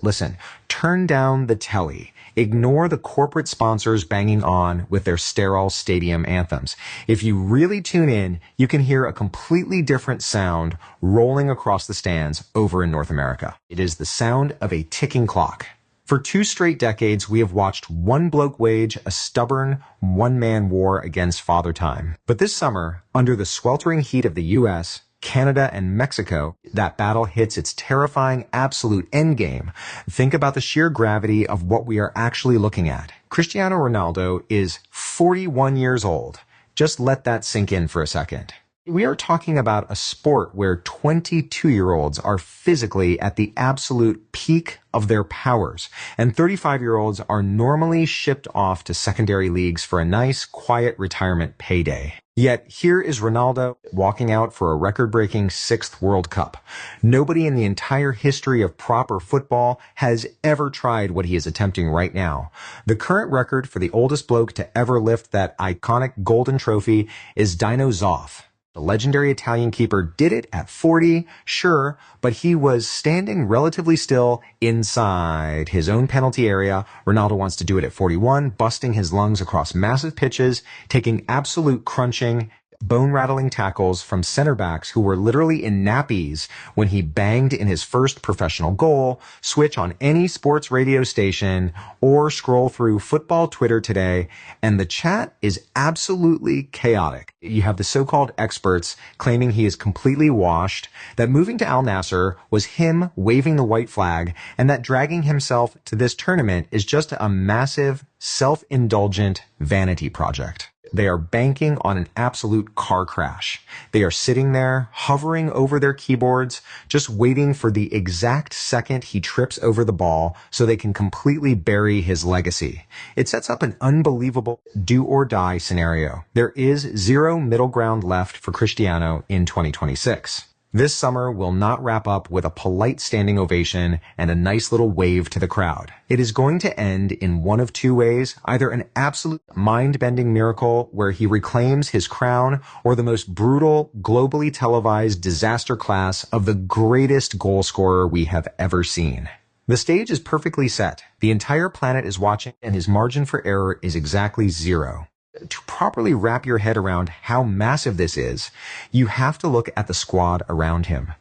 Listen, turn down the telly. Ignore the corporate sponsors banging on with their sterile stadium anthems. If you really tune in, you can hear a completely different sound rolling across the stands over in North America. It is the sound of a ticking clock. For 2 straight decades, we have watched one bloke wage a stubborn one-man war against Father Time. But this summer, under the sweltering heat of the U.S., Canada, and Mexico, that battle hits its terrifying absolute endgame. Think about the sheer gravity of what we are actually looking at. Cristiano Ronaldo is 41 years old. Just let that sink in for a second. We are talking about a sport where 22-year-olds are physically at the absolute peak of their powers, and 35-year-olds are normally shipped off to secondary leagues for a nice, quiet retirement payday. Yet here is Ronaldo walking out for a record-breaking 6th World Cup. Nobody in the entire history of proper football has ever tried what he is attempting right now. The current record for the oldest bloke to ever lift that iconic golden trophy is Dino Zoff. The legendary Italian keeper did it at 40, sure, but he was standing relatively still inside his own penalty area. Ronaldo wants to do it at 41, busting his lungs across massive pitches, taking absolute crunching, bone-rattling tackles from center backs who were literally in nappies when he banged in his first professional goal. Switch on any sports radio station or scroll through football Twitter today, and the chat is absolutely chaotic. You have the so-called experts claiming he is completely washed, that moving to Al Nassr was him waving the white flag, and that dragging himself to this tournament is just a massive, self-indulgent vanity project. They are banking on an absolute car crash. They are sitting there, hovering over their keyboards, just waiting for the exact second he trips over the ball so they can completely bury his legacy. It sets up an unbelievable do-or-die scenario. There is zero middle ground left for Cristiano in 2026. This summer will not wrap up with a polite standing ovation and a nice little wave to the crowd. It is going to end in one of 2 ways, either an absolute mind-bending miracle where he reclaims his crown, or the most brutal, globally televised disaster class of the greatest goal scorer we have ever seen. The stage is perfectly set. The entire planet is watching, and his margin for error is exactly 0. To properly wrap your head around how massive this is, you have to look at the squad around him.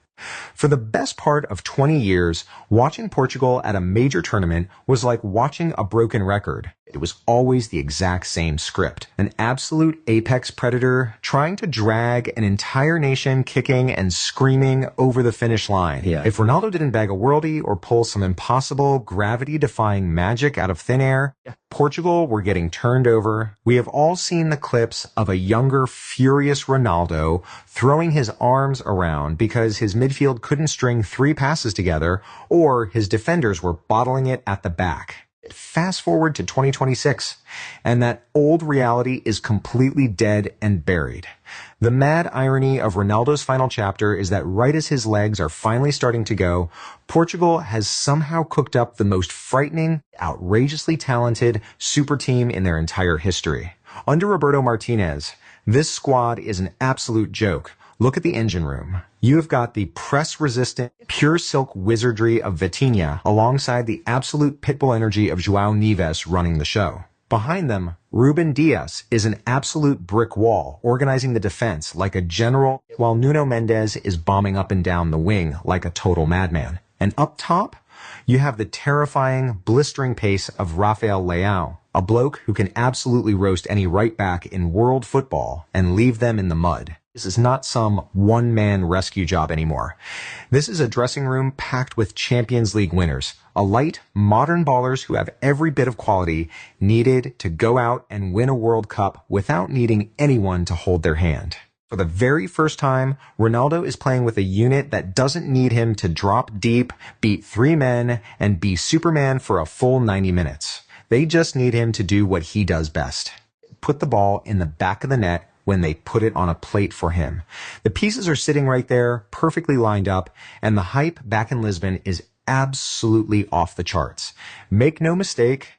For the best part of 20 years, watching Portugal at a major tournament was like watching a broken record. It was always the exact same script. An absolute apex predator trying to drag an entire nation kicking and screaming over the finish line. Yeah. If Ronaldo didn't bag a worldie or pull some impossible gravity-defying magic out of thin air, Portugal were getting turned over. We have all seen the clips of a younger, furious Ronaldo throwing his arms around because his midfield couldn't string 3 passes together, or his defenders were bottling it at the back. Fast forward to 2026, and that old reality is completely dead and buried. The mad irony of Ronaldo's final chapter is that right as his legs are finally starting to go, Portugal has somehow cooked up the most frightening, outrageously talented super team in their entire history. Under Roberto Martinez, this squad is an absolute joke. Look at the engine room. You have got the press-resistant, pure silk wizardry of Vitinha alongside the absolute pitbull energy of João Neves running the show. Behind them, Ruben Dias is an absolute brick wall, organizing the defense like a general, while Nuno Mendes is bombing up and down the wing like a total madman. And up top, you have the terrifying, blistering pace of Rafael Leao, a bloke who can absolutely roast any right back in world football and leave them in the mud. This is not some one-man rescue job anymore. This is a dressing room packed with Champions League winners, elite, modern ballers who have every bit of quality needed to go out and win a World Cup without needing anyone to hold their hand. For the very first time, Ronaldo is playing with a unit that doesn't need him to drop deep, beat 3 men, and be Superman for a full 90 minutes. They just need him to do what he does best. Put the ball in the back of the net when they put it on a plate for him. The pieces are sitting right there, perfectly lined up, and the hype back in Lisbon is absolutely off the charts. Make no mistake,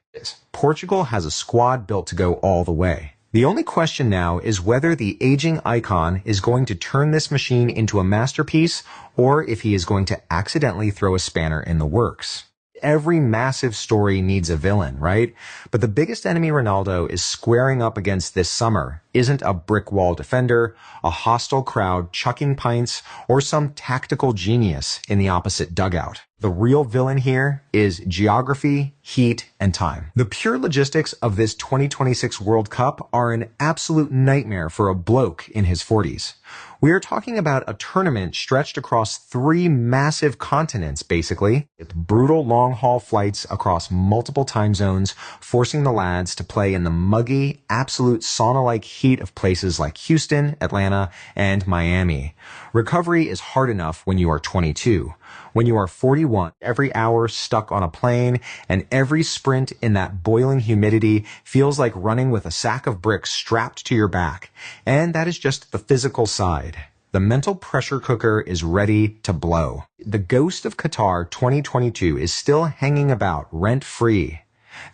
Portugal has a squad built to go all the way. The only question now is whether the aging icon is going to turn this machine into a masterpiece, or if he is going to accidentally throw a spanner in the works. every massive story needs a villain, right? But the biggest enemy Ronaldo is squaring up against this summer isn't a brick wall defender, a hostile crowd chucking pints, or some tactical genius in the opposite dugout. The real villain here is geography, heat, and time. The pure logistics of this 2026 World Cup are an absolute nightmare for a bloke in his 40s. We are talking about a tournament stretched across 3 massive continents, basically, with brutal long-haul flights across multiple time zones, forcing the lads to play in the muggy, absolute sauna-like heat of places like Houston, Atlanta, and Miami. Recovery is hard enough when you are 22. When you are 41, every hour stuck on a plane and every sprint in that boiling humidity feels like running with a sack of bricks strapped to your back. And that is just the physical side. The mental pressure cooker is ready to blow. The ghost of Qatar 2022 is still hanging about rent-free.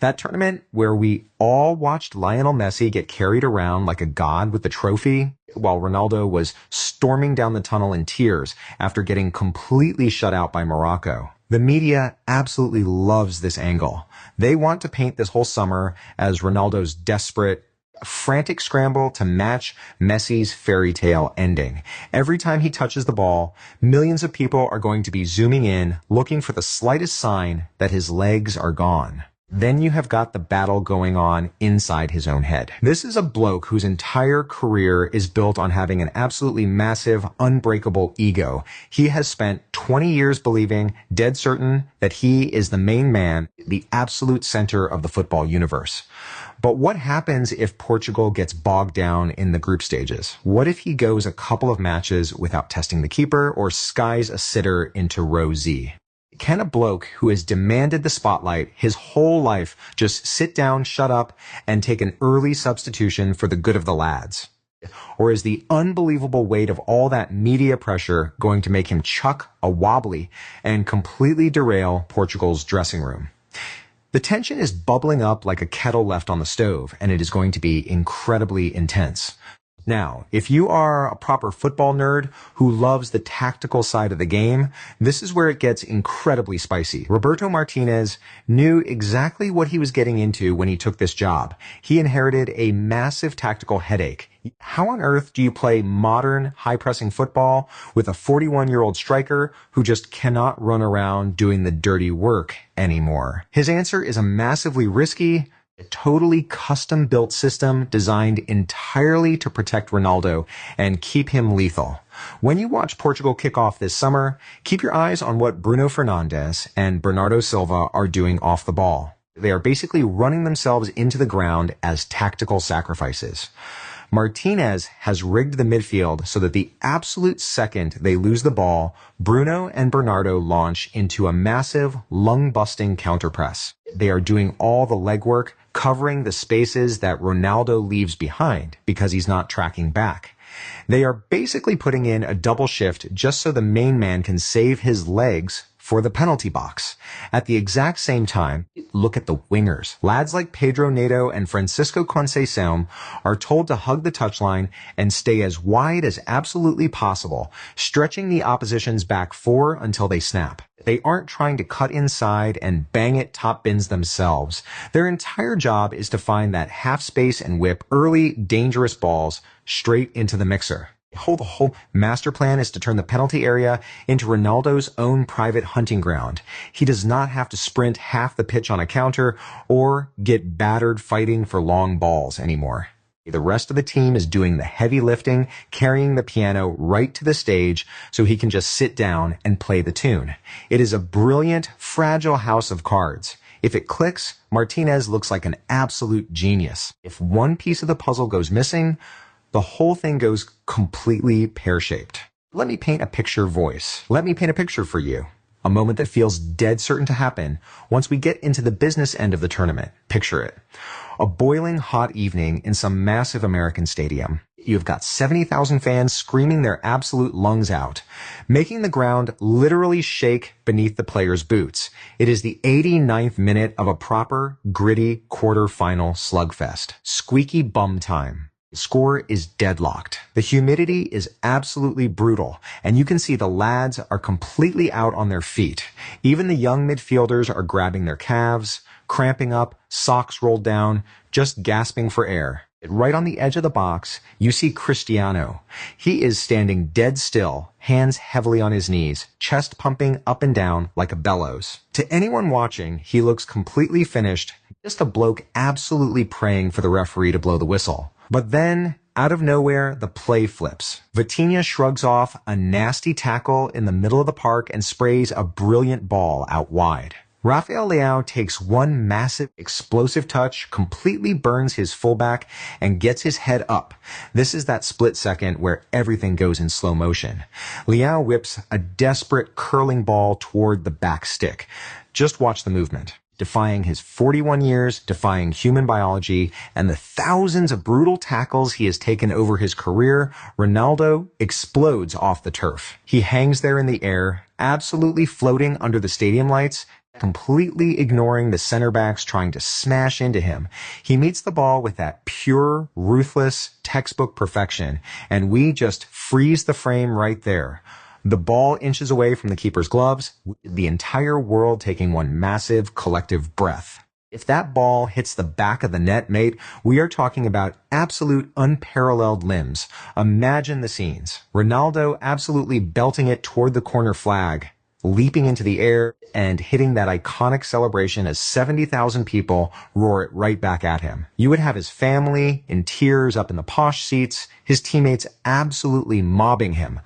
That tournament where we all watched Lionel Messi get carried around like a god with the trophy, while Ronaldo was storming down the tunnel in tears after getting completely shut out by Morocco. The media absolutely loves this angle. They want to paint this whole summer as Ronaldo's desperate, frantic scramble to match Messi's fairy tale ending. Every time he touches the ball, millions of people are going to be zooming in, looking for the slightest sign that his legs are gone. Then you have got the battle going on inside his own head. This is a bloke whose entire career is built on having an absolutely massive, unbreakable ego. He has spent 20 years believing, dead certain, that he is the main man, the absolute center of the football universe. But what happens if Portugal gets bogged down in the group stages? What if he goes a couple of matches without testing the keeper or skies a sitter into row Z? Can a bloke who has demanded the spotlight his whole life just sit down, shut up, and take an early substitution for the good of the lads? Or is the unbelievable weight of all that media pressure going to make him chuck a wobbly and completely derail Portugal's dressing room? The tension is bubbling up like a kettle left on the stove, and it is going to be incredibly intense. Now, if you are a proper football nerd who loves the tactical side of the game, this is where it gets incredibly spicy. Roberto Martinez knew exactly what he was getting into when he took this job. He inherited a massive tactical headache. How on earth do you play modern, high-pressing football with a 41-year-old striker who just cannot run around doing the dirty work anymore? His answer is a massively risky, a totally custom-built system designed entirely to protect Ronaldo and keep him lethal. When you watch Portugal kick off this summer, keep your eyes on what Bruno Fernandes and Bernardo Silva are doing off the ball. They are basically running themselves into the ground as tactical sacrifices. Martinez has rigged the midfield so that the absolute second they lose the ball, Bruno and Bernardo launch into a massive, lung-busting counterpress. They are doing all the legwork, covering the spaces that Ronaldo leaves behind because he's not tracking back. They are basically putting in a double shift just so the main man can save his legs for the penalty box. At the exact same time, look at the wingers. Lads like Pedro Neto and Francisco Conceição are told to hug the touchline and stay as wide as absolutely possible, stretching the opposition's back four until they snap. They aren't trying to cut inside and bang it top bins themselves. Their entire job is to find that half space and whip early, dangerous balls straight into the mixer. The whole master plan is to turn the penalty area into Ronaldo's own private hunting ground. He does not have to sprint half the pitch on a counter or get battered fighting for long balls anymore. The rest of the team is doing the heavy lifting, carrying the piano right to the stage so he can just sit down and play the tune. It is a brilliant, fragile house of cards. If it clicks, Martinez looks like an absolute genius. If one piece of the puzzle goes missing, the whole thing goes completely pear-shaped. Let me paint a picture for you. A moment that feels dead certain to happen once we get into the business end of the tournament. Picture it. A boiling hot evening in some massive American stadium. You've got 70,000 fans screaming their absolute lungs out, making the ground literally shake beneath the players' boots. It is the 89th minute of a proper, gritty quarter-final slugfest. Squeaky bum time. The score is deadlocked. The humidity is absolutely brutal, and you can see the lads are completely out on their feet. Even the young midfielders are grabbing their calves, cramping up, socks rolled down, just gasping for air. Right on the edge of the box, you see Cristiano. He is standing dead still, hands heavily on his knees, chest pumping up and down like a bellows. To anyone watching, he looks completely finished, just a bloke absolutely praying for the referee to blow the whistle. But then, out of nowhere, the play flips. Vitinha shrugs off a nasty tackle in the middle of the park and sprays a brilliant ball out wide. Rafael Leao takes one massive explosive touch, completely burns his fullback, and gets his head up. This is that split second where everything goes in slow motion. Leao whips a desperate curling ball toward the back stick. Just watch the movement. Defying his 41 years, defying human biology, and the thousands of brutal tackles he has taken over his career, Ronaldo explodes off the turf. He hangs there in the air, absolutely floating under the stadium lights, completely ignoring the center backs trying to smash into him. He meets the ball with that pure, ruthless, textbook perfection, and we just freeze the frame right there. The ball inches away from the keeper's gloves, the entire world taking one massive collective breath. If that ball hits the back of the net, mate, we are talking about absolute unparalleled limbs. Imagine the scenes. Ronaldo absolutely belting it toward the corner flag, leaping into the air and hitting that iconic celebration as 70,000 people roar it right back at him. You would have his family in tears up in the posh seats, his teammates absolutely mobbing him,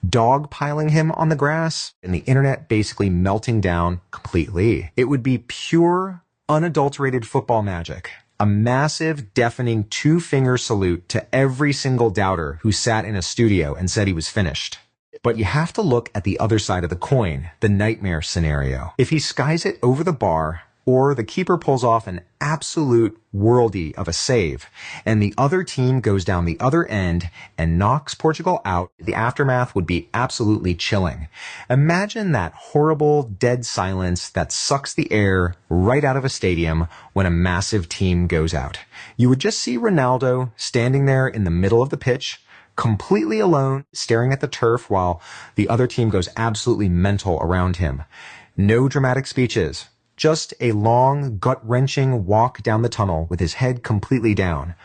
dogpiling him on the grass, and the internet basically melting down completely. It would be pure, unadulterated football magic. A massive, deafening two-finger salute to every single doubter who sat in a studio and said he was finished. But you have to look at the other side of the coin, the nightmare scenario. If he skies it over the bar, or the keeper pulls off an absolute worldie of a save, and the other team goes down the other end and knocks Portugal out, the aftermath would be absolutely chilling. Imagine that horrible dead silence that sucks the air right out of a stadium when a massive team goes out. You would just see Ronaldo standing there in the middle of the pitch, completely alone, staring at the turf while the other team goes absolutely mental around him. No dramatic speeches. Just a long, gut-wrenching walk down the tunnel with his head completely down,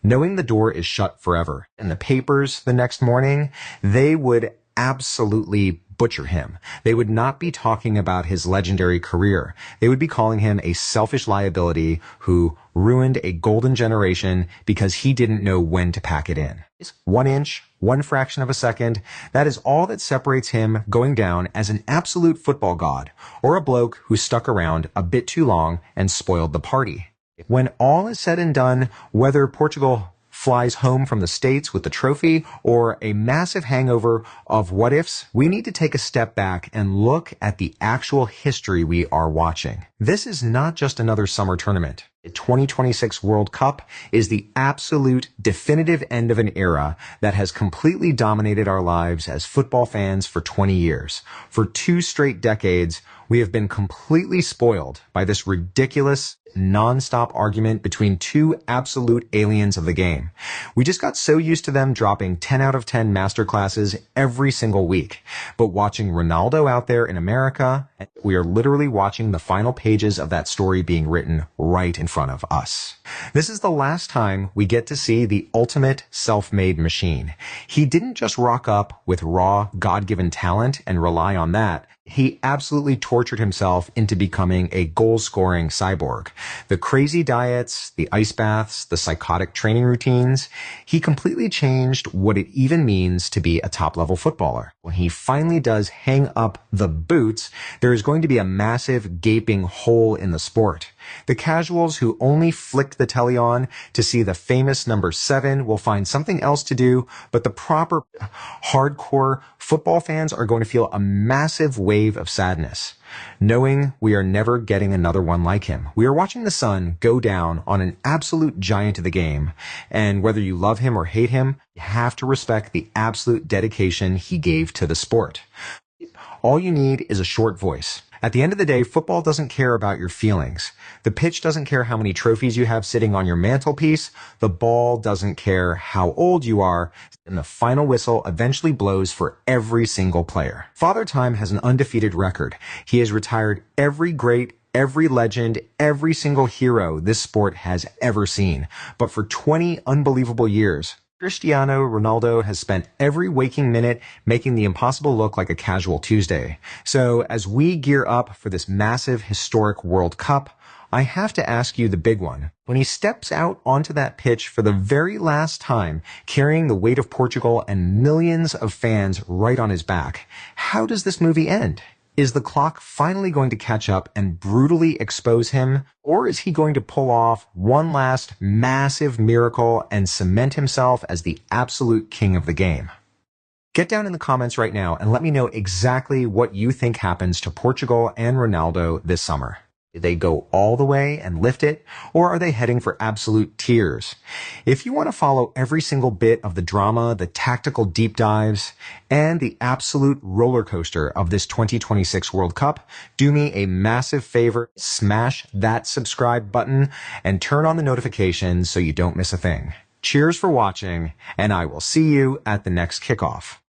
knowing the door is shut forever. And the papers the next morning, they would absolutely butcher him. They would not be talking about his legendary career. They would be calling him a selfish liability who ruined a golden generation because he didn't know when to pack it in. 1 inch, 1 fraction of a second, that is all that separates him going down as an absolute football god, or a bloke who stuck around a bit too long and spoiled the party. When all is said and done, whether Portugal flies home from the States with the trophy or a massive hangover of what ifs, we need to take a step back and look at the actual history we are watching. This is not just another summer tournament. The 2026 World Cup is the absolute definitive end of an era that has completely dominated our lives as football fans for 20 years. For 2 straight decades, we have been completely spoiled by this ridiculous, non-stop argument between 2 absolute aliens of the game. We just got so used to them dropping 10 out of 10 masterclasses every single week. But watching Ronaldo out there in America, we are literally watching the final pages of that story being written right in front of us. This is the last time we get to see the ultimate self-made machine. He didn't just rock up with raw, God-given talent and rely on that. He absolutely tortured himself into becoming a goal-scoring cyborg. The crazy diets, the ice baths, the psychotic training routines, he completely changed what it even means to be a top-level footballer. When he finally does hang up the boots, there is going to be a massive gaping hole in the sport. The casuals who only flicked the telly on to see the famous number 7 will find something else to do, but the proper hardcore football fans are going to feel a massive wave of sadness, knowing we are never getting another one like him. We are watching the sun go down on an absolute giant of the game, and whether you love him or hate him, you have to respect the absolute dedication he gave to the sport. All you need is a short voice, At the end of the day, football doesn't care about your feelings. The pitch doesn't care how many trophies you have sitting on your mantelpiece. The ball doesn't care how old you are. And the final whistle eventually blows for every single player. Father Time has an undefeated record. He has retired every great, every legend, every single hero this sport has ever seen. But for 20 unbelievable years, Cristiano Ronaldo has spent every waking minute making the impossible look like a casual Tuesday. So as we gear up for this massive historic World Cup, I have to ask you the big one. When he steps out onto that pitch for the very last time, carrying the weight of Portugal and millions of fans right on his back, how does this movie end? Is the clock finally going to catch up and brutally expose him? Or is he going to pull off one last massive miracle and cement himself as the absolute king of the game? Get down in the comments right now and let me know exactly what you think happens to Portugal and Ronaldo this summer. Did they go all the way and lift it, or are they heading for absolute tears? If you want to follow every single bit of the drama, the tactical deep dives, and the absolute roller coaster of this 2026 World Cup, do me a massive favor, smash that subscribe button and turn on the notifications so you don't miss a thing. Cheers for watching, and I will see you at the next kickoff.